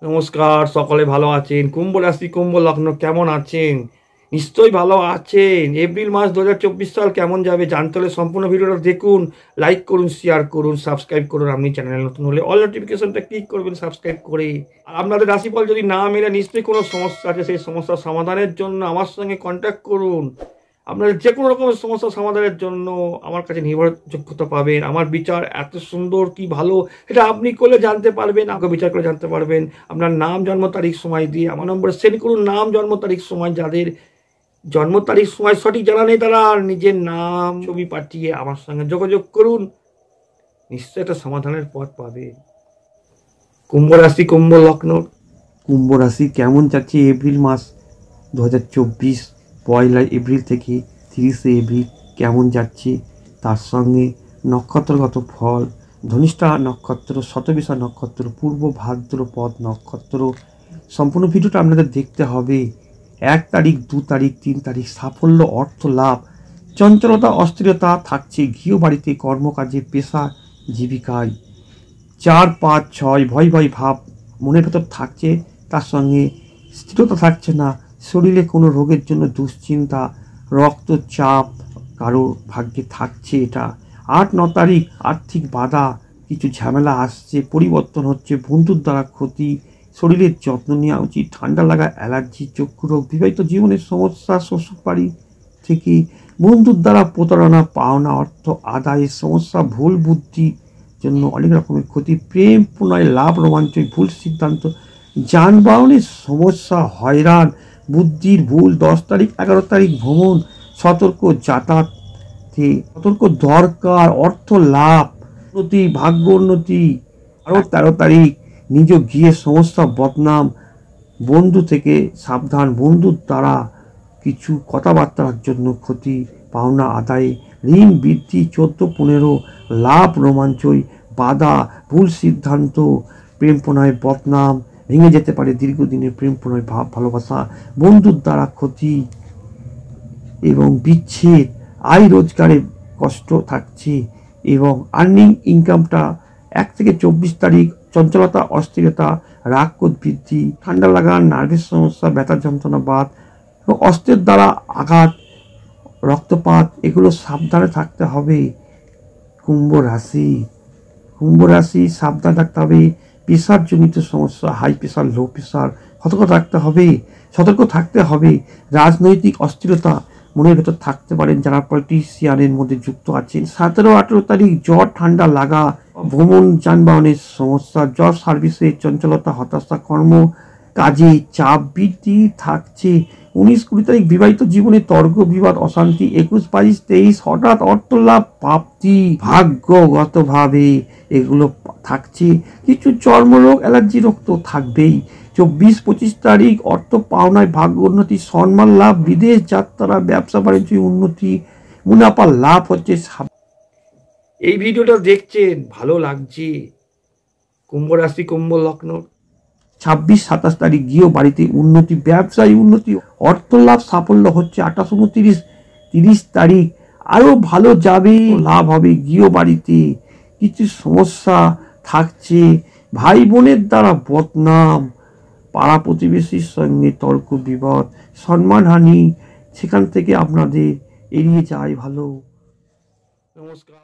নমস্কার, সকলে ভালো আছেন? কুম্ভ রাশি কুম্ভ লগ্ন কেমন আছেন? নিশ্চয়ই ভালো আছেন। এপ্রিল মাস 2024 সাল কেমন যাবে জানতে হলে সম্পূর্ণ ভিডিওটা দেখুন। লাইক করুন, শেয়ার করুন, সাবস্ক্রাইব করুন। আপনি চ্যানেলে নতুন হলে অল নোটিফিকেশনটা ক্লিক করবেন সাবস্ক্রাইব করে। আর আপনাদের রাশিফল যদি না মেলে নিশ্চয়ই কোনো সমস্যা আছে, সেই সমস্যার সমাধানের জন্য আমার সঙ্গে কন্ট্যাক্ট করুন। আপনাদের যে কোনো রকমের সমস্যা সমাধানের জন্য আমার কাছে নির্ভরযোগ্যতা পাবেন। আমার বিচার এত সুন্দর কি ভালো এটা আপনি করলে জানতে পারবেন, আমাকে বিচার করে জানতে পারবেন। আপনার নাম, জন্ম তারিখ, সময় দিয়ে আমার নম্বরে সেন্ড করুন। নাম, জন্ম তারিখ, সময়, যাদের জন্ম তারিখ সময় সঠিক জানা নেই তারা নিজের নাম ছবি পাঠিয়ে আমার সঙ্গে যোগাযোগ করুন। নিশ্চয়ই একটা সমাধানের পথ পাবে। কুম্ভ রাশি কুম্ভ লগ্ন, কুম্ভ রাশি কেমন যাচ্ছে এপ্রিল মাস 2024 পয়লা এপ্রিল থেকে 30শে এপ্রিল কেমন যাচ্ছে, তার সঙ্গে নক্ষত্রগত ফল। ধনিষ্ঠা নক্ষত্র, শতবিশা নক্ষত্র, পূর্ব ভাদ্রপদ নক্ষত্র। সম্পূর্ণ ভিডিওটা আপনাদের দেখতে হবে। 1 তারিখ, 2 তারিখ, 3 তারিখ সাফল্য, অর্থ লাভ, চঞ্চলতা, অস্থিরতা থাকছে গৃহবাড়িতে, কর্মকাজে, পেশা, জীবিকায়। 4, 5, 6 ভয় ভয় ভাব মনের ভেতর থাকছে, তার সঙ্গে স্থিরতা থাকছে না। শরীরে কোনো রোগের জন্য দুশ্চিন্তা, রক্তচাপ কারো ভাগ্যে থাকছে। এটা 8, 9 তারিখ আর্থিক বাধা, কিছু ঝামেলা আসছে, পরিবর্তন হচ্ছে, বন্ধুর দ্বারা ক্ষতি, শরীরের যত্ন নেওয়া উচিত। ঠান্ডা লাগা, অ্যালার্জি, চক্ষু রোগ, বিবাহিত জীবনের সমস্যা, শ্বশুর বাড়ি থেকে বন্ধুর দ্বারা প্রতারণা, পাওনা অর্থ আদায়ের সমস্যা, ভুল বুদ্ধি জন্য অনেক রকমের ক্ষতি, প্রেম পুনরায় লাভ, রোমাঞ্চ, ভুল সিদ্ধান্ত, যানবাহনের সমস্যা, হয়রান, বুদ্ধির ভুল। 10 তারিখ 11 তারিখ ভ্রমণ, সতর্ক যাতায়াতে, সতর্ক দরকার, অর্থ লাভ, উন্নতি, ভাগ্য উন্নতি। আরও 13 তারিখ নিজ গিয়ে সমস্যা, বদনাম, বন্ধু থেকে সাবধান, বন্ধুর দ্বারা কিছু কথাবার্তার জন্য ক্ষতি, পাওনা আদায়ে, ঋণ বৃদ্ধি। 14-15 লাভ, রোমাঞ্চই, বাধা, ভুল সিদ্ধান্ত, প্রেম প্রণয়, বদনাম, ভেঙে যেতে পারে দীর্ঘদিনের প্রেম প্রণয় ভাব, ভালোবাসা, বন্ধুর দ্বারা ক্ষতি এবং বিচ্ছেদ। আয় রোজগারে কষ্ট থাকছে এবং আর্নিং ইনকামটা 1 থেকে 24 তারিখ চঞ্চলতা, অস্থিরতা, রাগ ক্রোধ বৃদ্ধি, ঠান্ডা লাগা, নার্ভের সমস্যা, ব্যথা যন্ত্রণা, বাত এবং অস্ত্রের দ্বারা আঘাত, রক্তপাত, এগুলো সাবধানে থাকতে হবে। কুম্ভ রাশি সাবধান থাকতে হবে। প্রেশারজনিত সমস্যা, হাই প্রেশার, লো প্রেশার, সতর্ক থাকতে হবে। রাজনৈতিক অস্থিরতা মনের ভেতর থাকতে পারেন যারা পলিটিশিয়ানের মধ্যে যুক্ত আছেন। 17-18 তারিখ জ্বর, ঠান্ডা লাগা, ভ্রমণ, যানবাহনের সমস্যা, জব সার্ভিসে চঞ্চলতা, হতাশা, কর্ম কাজে চাপ বৃদ্ধি থাকছে। 19-20 তারিখ বিবাহিত জীবনে তর্ক বিবাদ, অশান্তি। 21-22-23 হঠাৎ অর্থ লাভ প্রাপ্তি, ভাগ্যগতভাবে এগুলো থাকছে। কিছু চর্মরোগ, অ্যালার্জি রোগ তো থাকবেই। 24-25 তারিখ অর্থ পাওনায় ভাগ্য উন্নতি, সম্মান লাভ, বিদেশ যাত্রা, ব্যবসা বাণিজ্য উন্নতি, মুনাফা লাভ হচ্ছে। এই ভিডিওটা দেখছেন, ভালো লাগছে? কুম্ভ রাশি কুম্ভ লগ্ন, 26-27 তারিখ গৃহ বাড়িতে উন্নতি, ব্যবসায় উন্নতি, অর্থ লাভ, সাফল্য হচ্ছে। 28-29-30 তারিখ আরো ভালো যাবে, লাভ হবে গৃহ বাড়িতে। কিছু সমস্যা থাকছে, ভাই বোনের দ্বারা বদনাম, পাড়া প্রতিবেশীর সঙ্গে তর্ক বিবাদ, সম্মানহানি, সেখান থেকে আপনাদের এড়িয়ে যায় ভালো। নমস্কার।